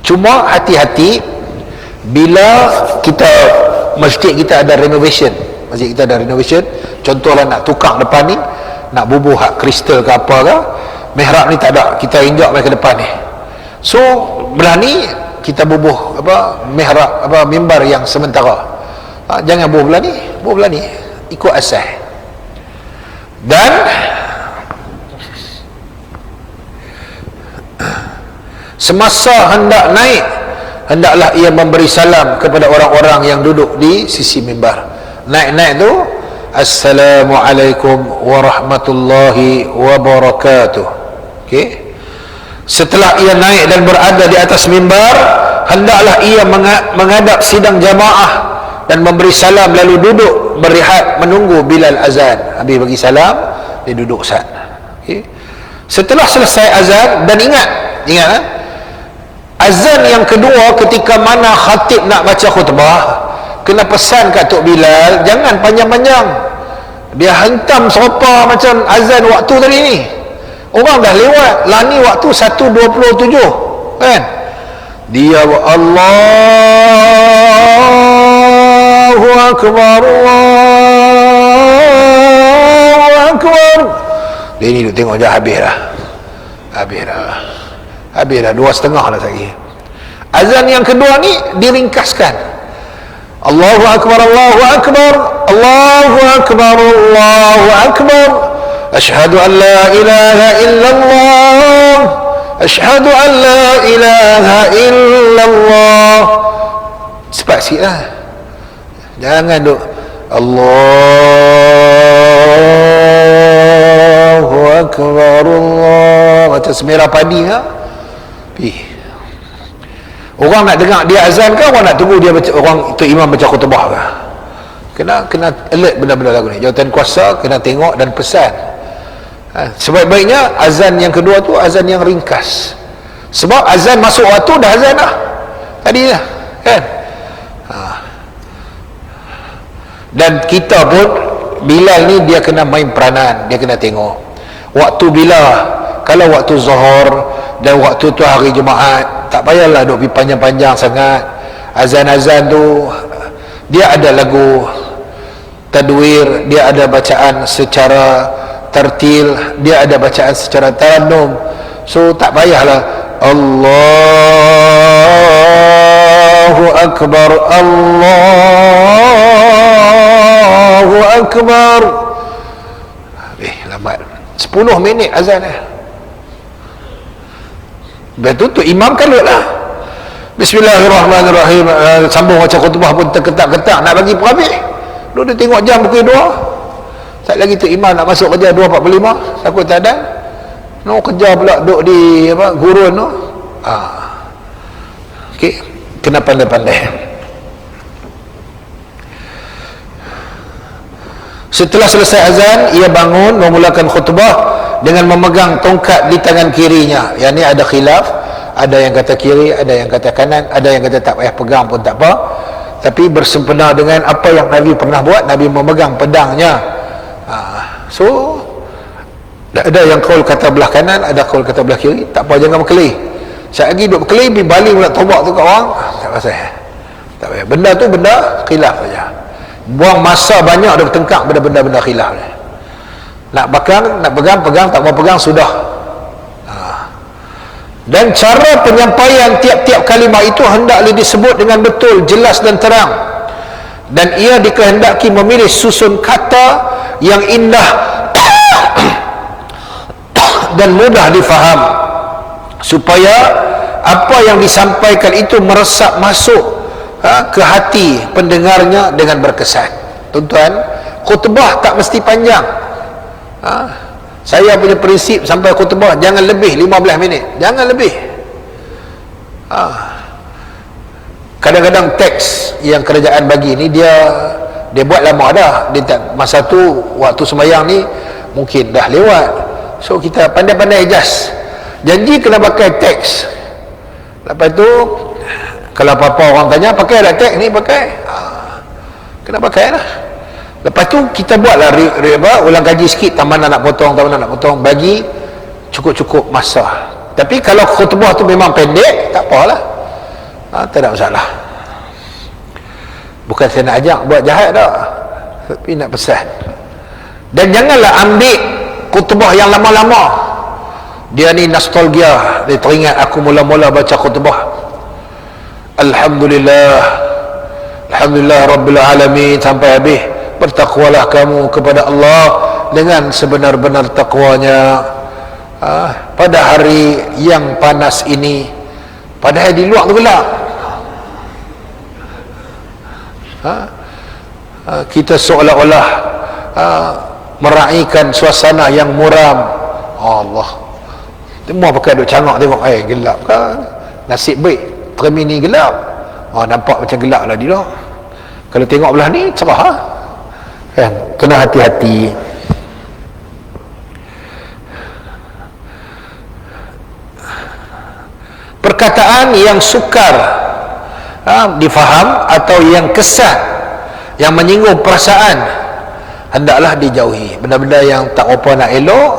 cuma hati-hati bila kita masjid kita ada renovation, contohlah nak tukar depan ni, nak bubuh hak kristal ke apa ke, mihrab ni tak ada, kita injak mai ke depan ni. So belah ni kita bubuh apa, mihrab apa, mimbar yang sementara. Jangan bubuh belah ni, ikut asas. Dan semasa hendak naik, hendaklah ia memberi salam kepada orang-orang yang duduk di sisi mimbar. Naik-naik tu Assalamualaikum warahmatullahi wabarakatuh. Okey, setelah ia naik dan berada di atas mimbar, hendaklah ia menghadap sidang jamaah dan memberi salam, lalu duduk berehat menunggu Bilal azan. Habis bagi salam, dia duduk sana. Okay. Setelah selesai azan, dan ingat azan yang kedua ketika mana khatib nak baca khutbah, kena pesan kat Tok Bilal jangan panjang-panjang. Dia hentam serupa macam azan waktu tadi ni. Orang dah lewat lah ni waktu 1.27 kan. Dia Allahu Akbar, Allahu Akbar. Dia ni duk tengok je, habis dah 2.5 dah lagi. Azan yang kedua ni diringkaskan. Allahu Akbar, Allahu Akbar, Allahu Akbar, Allahu Akbar. Asyhadu an la ilaha illallah, asyhadu an la ilaha illallah. Cepat sikit lah, jangan duk Allahu Akbar, Allah macam semerah padi ke. Orang nak dengar dia azan ke, orang nak tunggu dia baca, orang itu imam baca khutbah ke? Kena alert benda-benda lagu ni. Jawatan kuasa kena tengok dan pesan. Sebaik-baiknya azan yang kedua tu azan yang ringkas. Sebab azan masuk waktu dah azan dah tadi dah kan. Dan kita pun Bilal ni dia kena main peranan, dia kena tengok waktu bila. Kalau waktu zuhur dan waktu tu hari Jumaat, tak payahlah duk pergi panjang-panjang sangat. Azan-azan tu dia ada lagu tadwir, dia ada bacaan secara tartil, dia ada bacaan secara tarannum. So tak payahlah Allahu Akbar, Allahu Akbar. Lambat 10 minit azan betul imam kalut lah. Bismillahirrahmanirrahim, sambung baca khutbah pun terketak-ketak, nak bagi perhabis. Dia tengok jam pukul 2, tak lagi tu imam nak masuk kerja 2.45, takut tak ada. Kerja pula duduk di gurun tu. Okey, kena pandai-pandai. Setelah selesai azan, ia bangun memulakan khutbah dengan memegang tongkat di tangan kirinya. Yang ni ada khilaf, ada yang kata kiri, ada yang kata kanan, ada yang kata tak payah pegang pun tak apa, tapi bersempena dengan apa yang Nabi pernah buat. Nabi memegang pedangnya. So ada yang kaul kata belah kanan, ada kaul kata belah kiri. Tak apa, jangan berkelih. Sekejap lagi duduk berkelih, pergi baling pula tombak tu kat orang, tak pasal. Tak payah. Benda tu benda khilaf saja. Buang masa banyak dia bertengkar pada benda-benda khilaf ni. Nak pegang, tak mau pegang, sudah. Dan cara penyampaian tiap-tiap kalimah itu hendaklah disebut dengan betul, jelas dan terang. Dan ia dikehendaki memilih susun kata yang indah dan mudah difaham, supaya apa yang disampaikan itu meresap masuk ke hati pendengarnya dengan berkesan. Tuan-tuan, khutbah tak mesti panjang. Saya punya prinsip sampai khutbah jangan lebih 15 minit, jangan lebih. Kadang-kadang teks yang kerajaan bagi ni dia buat lama dah. Masa tu waktu sembahyang ni mungkin dah lewat, so kita pandai-pandai adjust. Janji kena pakai teks. Lepas tu kalau apa-apa orang tanya, pakai tak teks ni? Pakai. Kena pakai lah. Lepas tu kita buatlah ulang kaji sikit, tak mana nak potong, bagi cukup-cukup masa. Tapi kalau khutbah tu memang pendek, tak apalah, tak ada masalah. Bukan saya nak ajak buat jahat dah, tapi nak pesan. Dan janganlah ambil khutbah yang lama-lama. Dia ni nostalgia, dia teringat aku mula-mula baca khutbah Alhamdulillah Rabbil Alamin sampai habis. Bertakwalah kamu kepada Allah dengan sebenar-benar takwanya pada hari yang panas ini, padahal di luar tu gelap. Kita seolah-olah meraihkan suasana yang muram. Allah, semua pakai duk cangak tengok, gelap kan, nasib baik termini gelap. Nampak macam gelap lah dia. Kalau tengok belah ni cerah kan. Kena hati-hati. Perkataan yang sukar difaham atau yang kesat, yang menyinggung perasaan, hendaklah dijauhi. Benda-benda yang tak apa nak elok,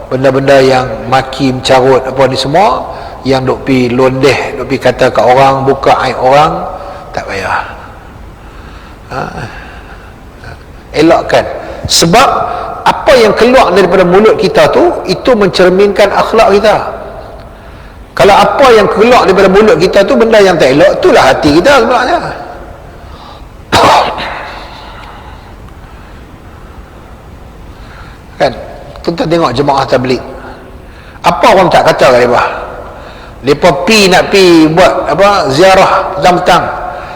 benda-benda yang maki mencarut apa ni semua, yang duk pi londeh, duk pi kata kat orang, buka aib orang, tak payah. Elakkan. Sebab apa yang keluar daripada mulut kita tu, itu mencerminkan akhlak kita. Kalau apa yang keluar daripada mulut kita tu benda yang tak elok, itulah hati kita sebenarnya. Kan, tuan-tuan tengok jemaah tabligh, apa orang tak kata kat mereka? Mereka nak pi buat apa, ziarah petang-petang,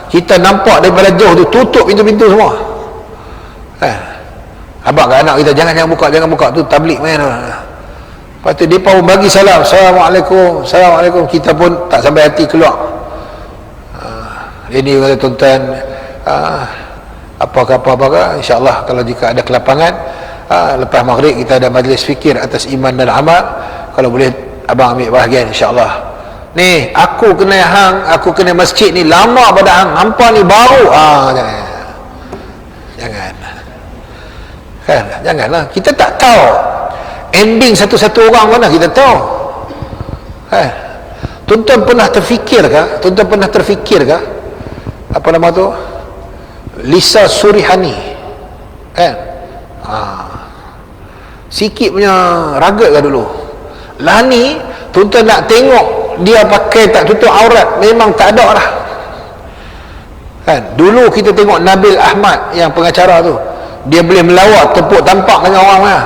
kita nampak daripada jauh tu tutup pintu-pintu semua. Abang kat anak kita, jangan buka tu tabligh main. Lepas tu dia pun bagi salam, Assalamualaikum, kita pun tak sampai hati keluar. Ini kata tuan-tuan, apakah insya-Allah kalau jika ada kelapangan, lepas maghrib kita ada majlis fikir atas iman dan amal, kalau boleh abang ambil bahagian insya-Allah. Ni aku kena masjid ni lama pada hang, hampa ni baru. Janganlah. Kita tak tahu ending satu-satu orang mana, kita tahu. Tuan-tuan pernah terfikirkah apa nama tu, Lisa Surihani kan? Sikit punya ragat lah dulu. Lah ni tuan-tuan nak tengok dia pakai tak tutup aurat, memang tak ada lah kan. Dulu kita tengok Nabil Ahmad yang pengacara tu, dia boleh melawat tepuk tampak dengan orang lah.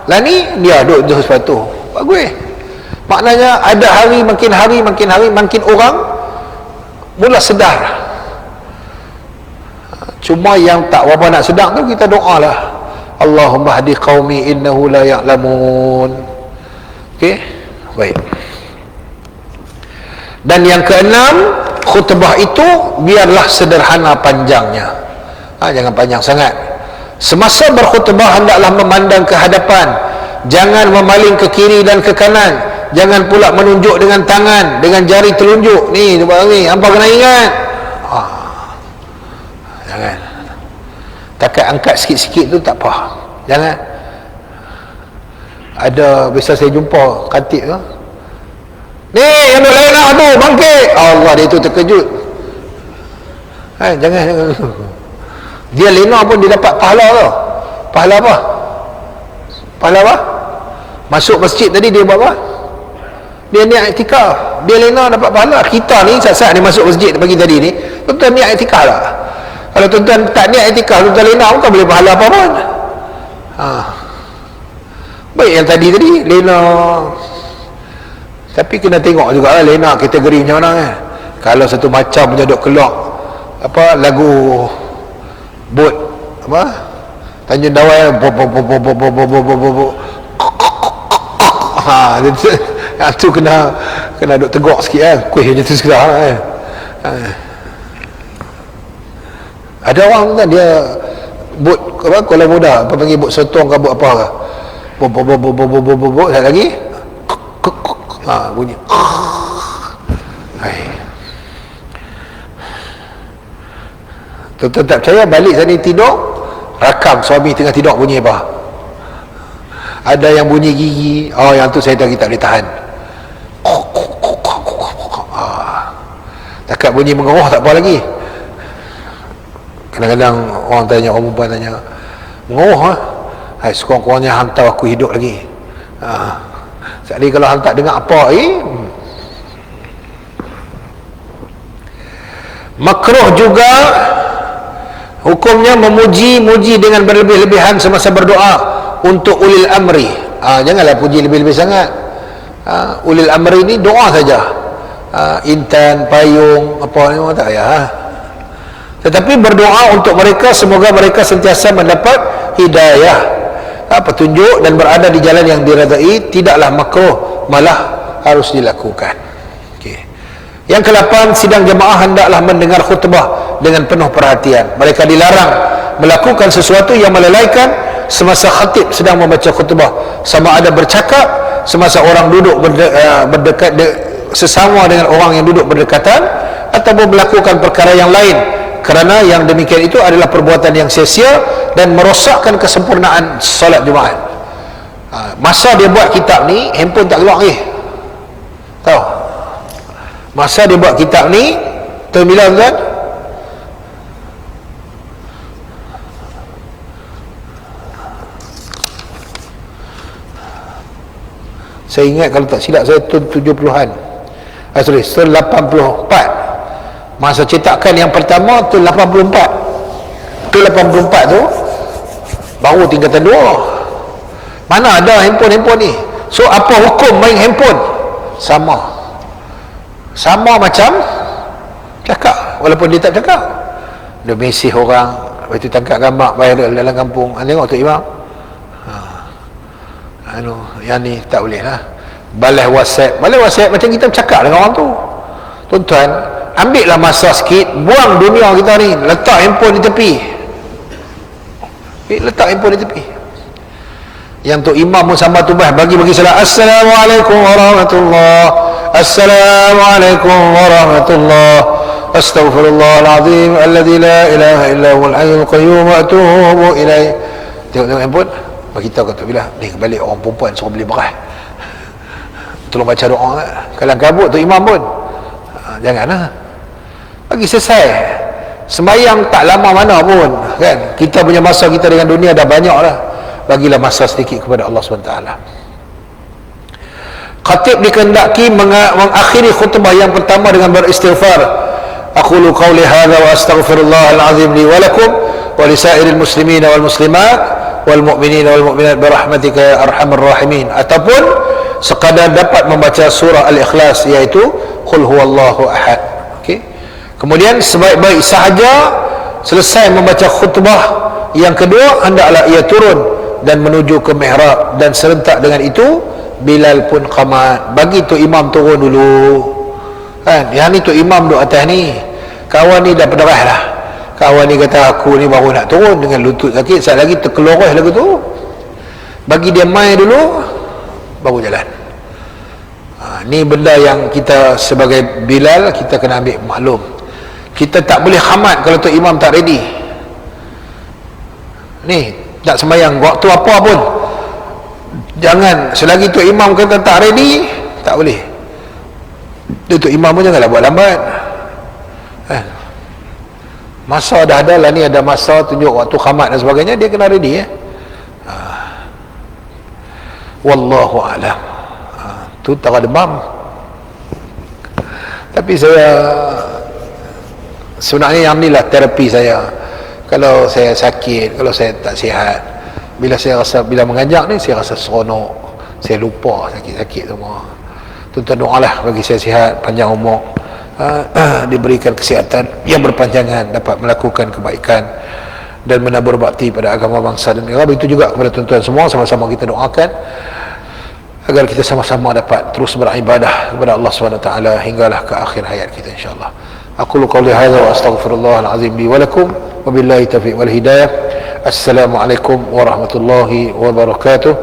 Lah ni dia duduk jauh sepatu. Bagus. Maknanya ada hari makin orang mula sedar. Cuma yang tak berapa nak sedar tu, kita doa lah, Allahumma hadi qaumi innahu la ya'lamun. Okey, baik. Dan yang keenam, khutbah itu biarlah sederhana panjangnya. Jangan panjang sangat. Semasa berkhutbah hendaklah memandang ke hadapan, jangan memaling ke kiri dan ke kanan, jangan pula menunjuk dengan tangan, dengan jari telunjuk. Ni hampa kena ingat. Jangan. Takat angkat sikit-sikit tu tak apa. Jangan. Ada biasa saya jumpa khatib tu, ni yang duk lena tu bangkit, Allah, dia tu terkejut. Jangan. Dia lena pun dia dapat pahala tu. Pahala apa? Pahala apa? Masuk masjid tadi dia buat apa? Dia niat iktikaf. Dia lena dapat pahala. Kita ni saat-saat dia masuk masjid pagi tadi ni, tuan-tuan niat iktikaf lah. Kalau tuan-tuan tak niat iktikaf, tuan-tuan lena bukan boleh pahala apa pun. Baik yang tadi lena. Tapi kena tengok juga lah lena kategori macam mana kan. Kalau satu macam punya duk keluar apa lagu bot apa Tanjung Dawai tu kena duk tegak sikit kan, kuih macam tu sekarang kan. Ada orang kan dia bot apa Kuala Muda apa panggil bot sotong ke bot apa ke, bot lagi bunyi. Tuan-tuan tak percaya, balik sana tidur, rakam suami tengah tidur bunyi apa. Ada yang bunyi gigi, yang tu saya tak boleh tahan. Takat bunyi mengeruh tak apa lagi. Kadang-kadang orang tanya, orang perempuan tanya, mengeruh sekurang-kurangnya hantar aku hidup lagi. Sekali kalau hantar dengar apa makruh juga hukumnya memuji-muji dengan berlebih-lebihan semasa berdoa untuk ulil amri. Janganlah puji lebih-lebih sangat. Ulil amri ni doa saja. Intan, payung, apa ni tak payah. Tetapi berdoa untuk mereka, semoga mereka sentiasa mendapat hidayah, petunjuk dan berada di jalan yang diredai, tidaklah makruh, malah harus dilakukan. Yang ke-8, sidang jemaah hendaklah mendengar khutbah dengan penuh perhatian. Mereka dilarang melakukan sesuatu yang melalaikan semasa khatib sedang membaca khutbah, sama ada bercakap semasa orang duduk berdekat sesama dengan orang yang duduk berdekatan, ataupun melakukan perkara yang lain, kerana yang demikian itu adalah perbuatan yang sia-sia dan merosakkan kesempurnaan solat Jumaat. Masa dia buat kitab ni, handphone tak keluar lagi. Tahu? Masa dia buat kitab ni, terbilang kan? Saya ingat kalau tak silap saya tahun 70-an. Sorry, tahun 84. Masa cetakan yang pertama tahun 84. Tahun 84 tu baru tingkatan 2. Mana ada handphone ni? So apa hukum main handphone? Sama macam cakap, walaupun dia tak cakap. Dia mesej orang, lepas tu tangkap gambar viral dalam kampung. Tengok tu imam, yang ni tak boleh lah. Balas WhatsApp macam kita bercakap dengan orang tu. Tuan-tuan, ambil lah masa sikit, buang dunia kita ni, letak handphone di tepi. Letak handphone di tepi. Yang tu imam pun sama tu bagi salat, Assalamualaikum warahmatullahi, Assalamualaikum warahmatullahi, Astaghfirullahaladzim alladzi la ilaha illa huwal hayyul qayyum wa atubu ilaih. Tengok handphone, bagi tahu kata bila ni balik orang perempuan suruh beli beras, tolong baca doa. Kalang kabut tu imam pun, janganlah. Bagi selesai sembahyang, tak lama mana pun kan. Kita punya masa kita dengan dunia dah banyak lah. Bagilah masa sedikit kepada Allah SWT. Khatib dikehendaki mengakhiri khutbah yang pertama dengan beristighfar. Aqulu qawli hadza wa astaghfirullahal azim li wa lakum wa lisairil muslimina wal muslimat wal mu'minina wal mu'minat bi rahmatika ya arhamar rahimin, ataupun sekadar dapat membaca surah Al-Ikhlas, iaitu qul huwallahu ahad. Okey. Kemudian sebaik-baik sahaja selesai membaca khutbah yang kedua, hendaklah ia turun dan menuju ke mihrab, dan serentak dengan itu Bilal pun qamat. Bagi tu imam turun dulu kan, yang ni tu imam duduk atas ni, kawan ni dah berderah dah, kawan ni kata aku ni baru nak turun dengan lutut sakit, sekali lagi terkeloreh lagu tu, bagi dia main dulu baru jalan. Ni benda yang kita sebagai Bilal kita kena ambil maklum. Kita tak boleh khamat kalau tu imam tak ready. Ni tak sembahyang waktu apa pun, jangan selagi tu imam kata tak ready, tak boleh. Tu imam pun janganlah buat lambat. Masa dah ada lah ni, ada masa tunjuk waktu khamat dan sebagainya, dia kena ready ya. Wallahu a'lam. Tu tak demam. Tapi saya sebenarnya yang ni lah terapi saya. Kalau saya sakit, kalau saya tak sihat, bila saya rasa, bila mengajak ni saya rasa seronok, saya lupa sakit-sakit semua. Tuan-tuan doalah bagi saya sihat, panjang umur, diberikan kesihatan yang berpanjangan, dapat melakukan kebaikan dan menabur bakti pada agama bangsa dan negara. Begitu juga kepada tuan-tuan semua, sama-sama kita doakan agar kita sama-sama dapat terus beribadah kepada Allah SWT hinggalah ke akhir hayat kita insyaAllah. Aqulu qawli hadza wa astaghfirullahal azim li wa lakum wa billahi taufiq wal hidayah. Assalamualaikum warahmatullahi wabarakatuh.